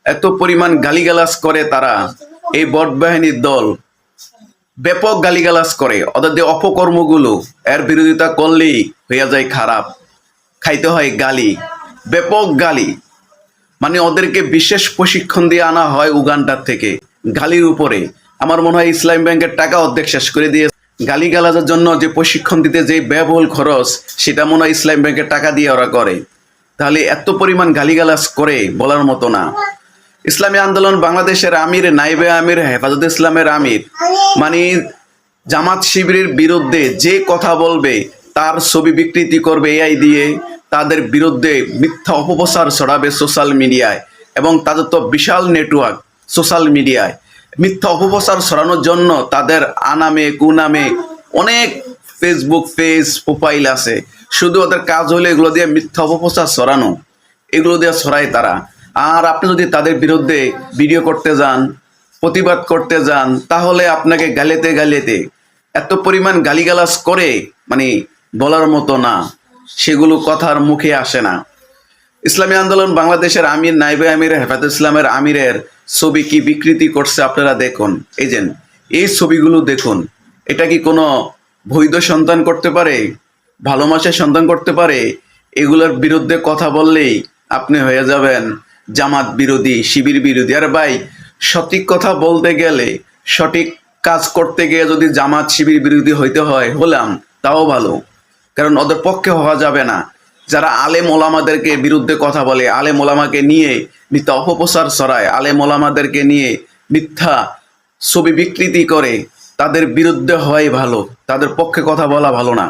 এত পরিমাণ গালিগালাজ করে তারা, এই বট বাহিনীর দল ব্যাপক গালিগালাজ করে। ওদের যে অপকর্মগুলো, এর বিরোধিতা করলেই হইয়া যায় খারাপ, খাইতে হয় গালি, ব্যাপক গালি। মানে ওদেরকে বিশেষ প্রশিক্ষণ দিয়ে আনা হয় উগান্ডার থেকে গালির উপরে। আমার মনে হয় ইসলাম ব্যাংকের টাকা অর্ধেক শেষ করে দিয়ে গালি গালাজের জন্য যে প্রশিক্ষণ দিতে যে ব্যয়বহুল খরচ, সেটা মনে হয় ইসলাম ব্যাংকের টাকা দিয়ে ওরা করে। তাহলে এত পরিমাণ গালিগালাজ করে বলার মতো না। ইসলামী আন্দোলন বাংলাদেশের আমির, নাইবে আমির, হেফাজত ইসলামের আমির, মানে জামাত শিবিরের বিরুদ্ধে যে কথা বলবে তার ছবি বিকৃতি করবে এআই দিয়ে, তাদের বিরুদ্ধে মিথ্যা অপপ্রচার ছড়াবে সোশ্যাল মিডিয়ায়, এবং তাদের তো বিশাল নেটওয়ার্ক সোশ্যাল মিডিয়ায়। মিথ্যা অপপ্রচার ছড়ানোর জন্য তাদের আনামে কুনামে অনেক ফেসবুক পেজ প্রোফাইল আছে। শুধু ওদের কাজ হলে এগুলো দিয়ে মিথ্যা অপপ্রচার ছড়ানো, এগুলো দিয়ে ছড়ায় তারা। আর আপনি যদি তাদের বিরুদ্ধে ভিডিও করতে যান, প্রতিবাদ করতে যান, তাহলে আপনাকে গালিতে গালিতে এত পরিমাণ গালিগালাজ করে, মানে বলার মতো না, সেগুলো কথার মুখে আসে না। ইসলামী আন্দোলন বাংলাদেশের আমির, নাইবে আমির, হেফাজত ইসলামের আমিরের ছবি কি বিকৃতি করছে আপনারা দেখুন। এই ছবিগুলো দেখুন। এটা কি কোনো বৈধ সন্তান করতে পারে? ভালো মাসের সন্তান করতে পারে? এগুলোর বিরুদ্ধে কথা বললেই আপনি হয়ে যাবেন জামাত বিরোধী, শিবির বিরোধী। আর ভাই, সঠিক কথা বলতে গেলে, সঠিক কাজ করতে গিয়ে যদি জামাত শিবির বিরোধী হইতে হয়, হলাম, তাও ভালো, কারণ ওদের পক্ষে হওয়া যাবে না। যারা আলেম ওলামাদেরকে বিরুদ্ধে কথা বলে, আলেম ওলামাকে নিয়ে মিথ্যা অপপ্রচার ছড়ায়, আলেম ওলামাদেরকে নিয়ে মিথ্যা ছবি বিকৃতি করে, তাদের বিরুদ্ধে হওয়াই ভালো, তাদের পক্ষে কথা বলা ভালো না।